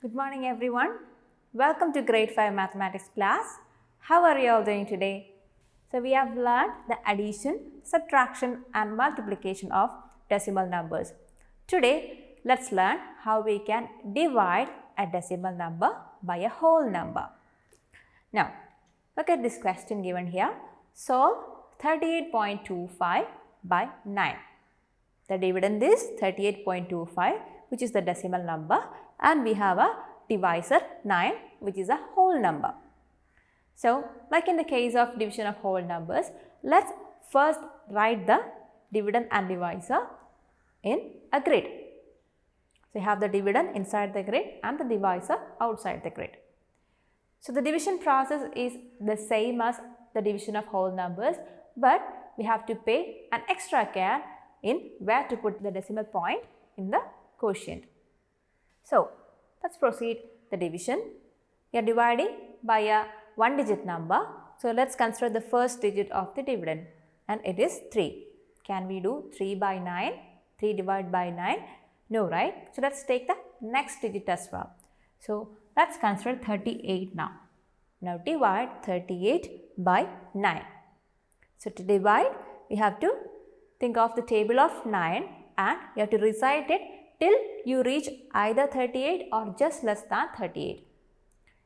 Good morning everyone. Welcome to grade 5 mathematics class. How are you all doing today? So we have learned the addition, subtraction and multiplication of decimal numbers. Today let's learn how we can divide a decimal number by a whole number. Now look at this question given here. Solve 38.25 by 9. The dividend is 38.25, which is the decimal number, and we have a divisor 9, which is a whole number. So like in the case of division of whole numbers, let's first write the dividend and divisor in a grid. So you have the dividend inside the grid and the divisor outside the grid. So the division process is the same as the division of whole numbers, but we have to pay an extra care in where to put the decimal point in the quotient. So let's proceed the division. We are dividing by a one-digit number. So let's consider the first digit of the dividend, and it is 3. Can we do 3 by 9? 3 divided by 9? No, right? So let's take the next digit as well. So let's consider 38 now. Now divide 38 by 9. So to divide, we have to think of the table of 9 and you have to recite it till you reach either 38 or just less than 38.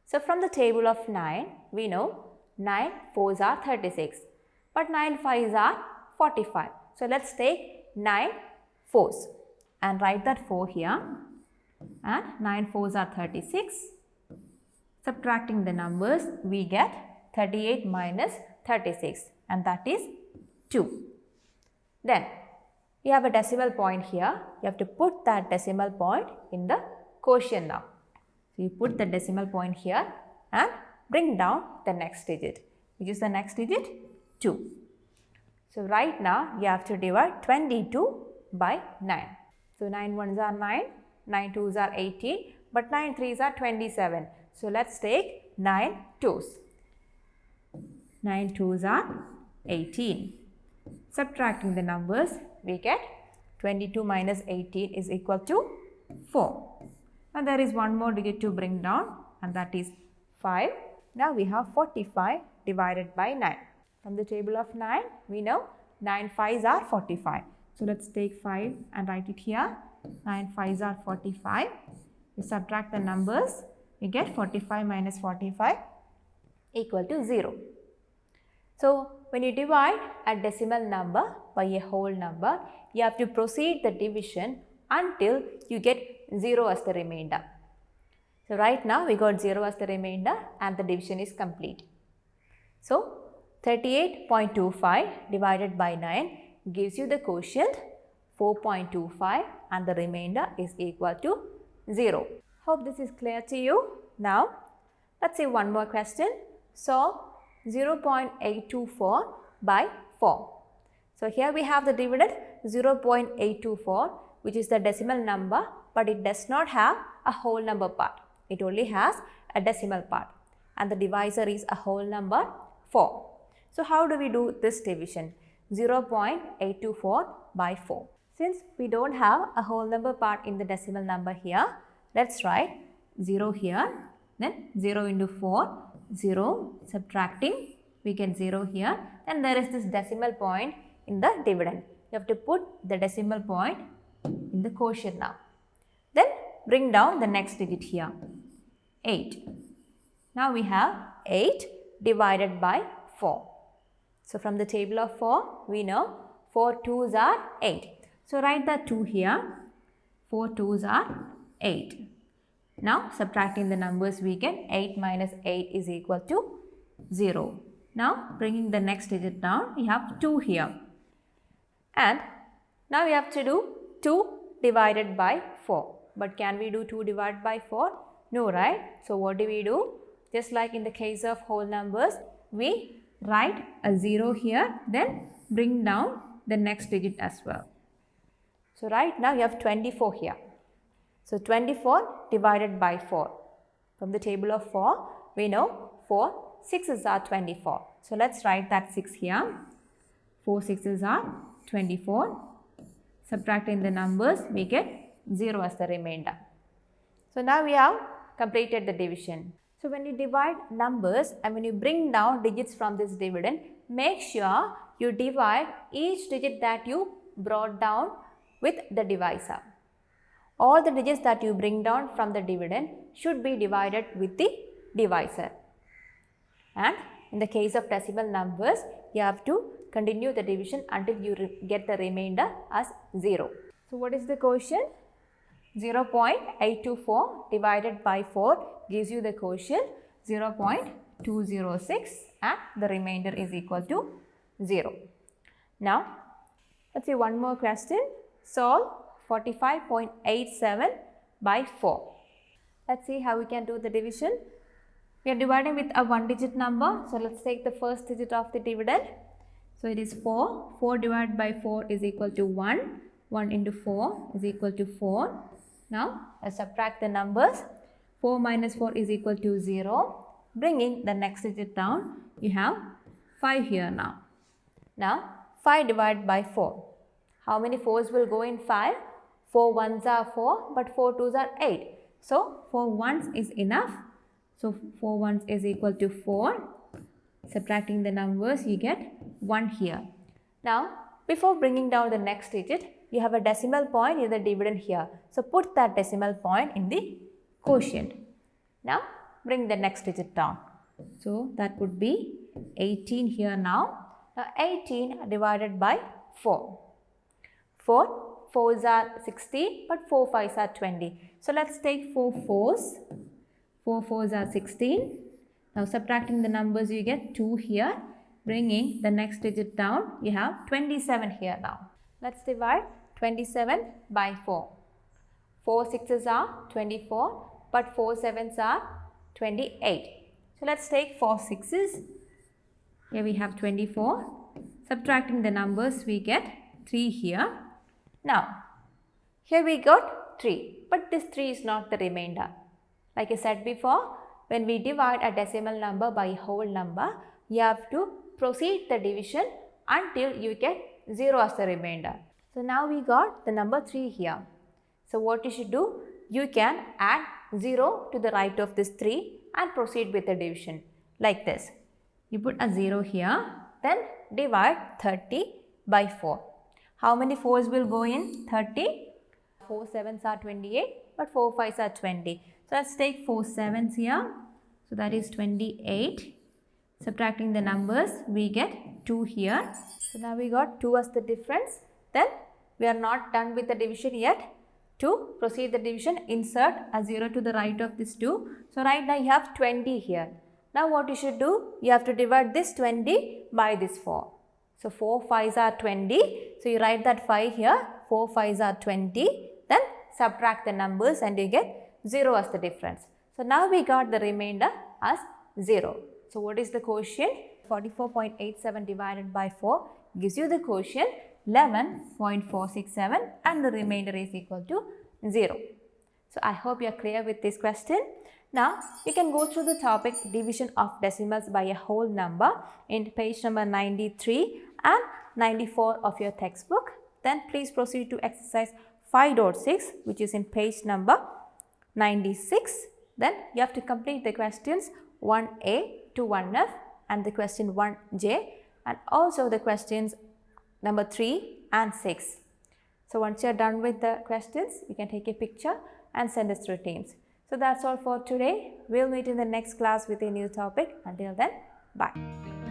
So from the table of 9, we know 9 4s are 36, but 9 5s are 45. So let's take 9 4s and write that 4 here, and 9 4s are 36. Subtracting the numbers, we get 38 minus 36, and that is 2. Then we have a decimal point here. You have to put that decimal point in the quotient now. So you put the decimal point here and bring down the next digit. Which is the next digit? 2. So right now you have to divide 22 by 9. So 9 1s are 9, 9 2s are 18, but 9 3s are 27. So let's take 9 2s. 9 2s are 18. Subtracting the numbers, we get 22 minus 18 is equal to 4. Now there is one more digit to bring down, and that is 5. Now we have 45 divided by 9. From the table of 9, we know 9 5s are 45. So let's take 5 and write it here. 9 5s are 45. We subtract the numbers, we get 45 minus 45 equal to 0. So when you divide a decimal number by a whole number, you have to proceed the division until you get 0 as the remainder. So right now we got 0 as the remainder and the division is complete. So 38.25 divided by 9 gives you the quotient 4.25 and the remainder is equal to 0. Hope this is clear to you. Now let's see one more question. Solve 0.824 by 4. So here we have the dividend 0.824, which is the decimal number, but it does not have a whole number part. It only has a decimal part, and the divisor is a whole number 4. So how do we do this division? 0.824 by 4. Since we don't have a whole number part in the decimal number here, let's write 0 here, then 0 into 4, 0, subtracting, we get 0 here, and there is this decimal point in the dividend. You have to put the decimal point in the quotient now. Then bring down the next digit here, 8. Now we have 8 divided by 4. So from the table of 4, we know 4 2s are 8. So write that 2 here, 4 2s are 8. Now subtracting the numbers, we get 8 minus 8 is equal to 0. Now bringing the next digit down, we have 2 here. And now we have to do 2 divided by 4. But can we do 2 divided by 4? No, right? So what do? Just like in the case of whole numbers, we write a 0 here, then bring down the next digit as well. So right now you have 24 here. So 24 divided by 4. From the table of 4, we know 4 6s are 24. So let's write that 6 here. 4 6s are 24. Subtracting the numbers, we get 0 as the remainder. So now we have completed the division. So when you divide numbers and when you bring down digits from this dividend, make sure you divide each digit that you brought down with the divisor. All the digits that you bring down from the dividend should be divided with the divisor. And in the case of decimal numbers, you have to continue the division until you get the remainder as 0. So what is the quotient? 0.824 divided by 4 gives you the quotient 0.206 and the remainder is equal to 0. Now, let's see one more question. Solve 45.87 by 4. Let's see how we can do the division. We are dividing with a one digit number. So, let's take the first digit of the dividend. So, it is 4. 4 divided by 4 is equal to 1. 1 into 4 is equal to 4. Now, let's subtract the numbers. 4 minus 4 is equal to 0. Bringing the next digit down, you have 5 here now. Now, 5 divided by 4. How many 4s will go in 5? 4 1s are 4, but 4 2s are 8. So, 4 1s is enough. So, 4 1s is equal to 4. Subtracting the numbers, you get 1 here. Now, before bringing down the next digit, you have a decimal point in the dividend here. So, put that decimal point in the quotient. Now, bring the next digit down. So, that would be 18 here now. Now, 18 divided by 4. 4 4s are 16, but 4 5s are 20. So, let's take 4 4s. 4 4s are 16. Now, subtracting the numbers, you get 2 here. Bringing the next digit down, you have 27 here now. Let's divide 27 by 4. 4 6s are 24, but 4 7s are 28. So, let's take 4 6s. Here we have 24. Subtracting the numbers, we get 3 here. Now, here we got 3, but this 3 is not the remainder. Like I said before, when we divide a decimal number by a whole number, you have to proceed the division until you get 0 as the remainder. So, now we got the number 3 here. So, what you should do? You can add 0 to the right of this 3 and proceed with the division like this. You put a 0 here, then divide 30 by 4. How many 4s will go in 30? 4 7s are 28, but 4 5s are 20. So, let's take 4 7s here. So, that is 28. Subtracting the numbers, we get 2 here. So, now we got 2 as the difference. Then, we are not done with the division yet. To proceed the division, insert a 0 to the right of this 2. So, right now you have 20 here. Now, what you should do? You have to divide this 20 by this 4. So, 4 5s are 20. So, you write that 5 here. 4 5s are 20. Then, subtract the numbers and you get 0 as the difference. So, now we got the remainder as 0. So, what is the quotient? 44.87 divided by 4 gives you the quotient 11.467 and the remainder is equal to 0. So, I hope you are clear with this question. Now, you can go through the topic division of decimals by a whole number in page number 93 and 94 of your textbook. Then, please proceed to exercise 5.6 which is in page number 96. Then, you have to complete the questions 1A to 1F and the question 1J and also the questions number 3 and 6. So, once you are done with the questions, you can take a picture and send us through Teams. So, that's all for today. We'll meet in the next class with a new topic. Until then, bye.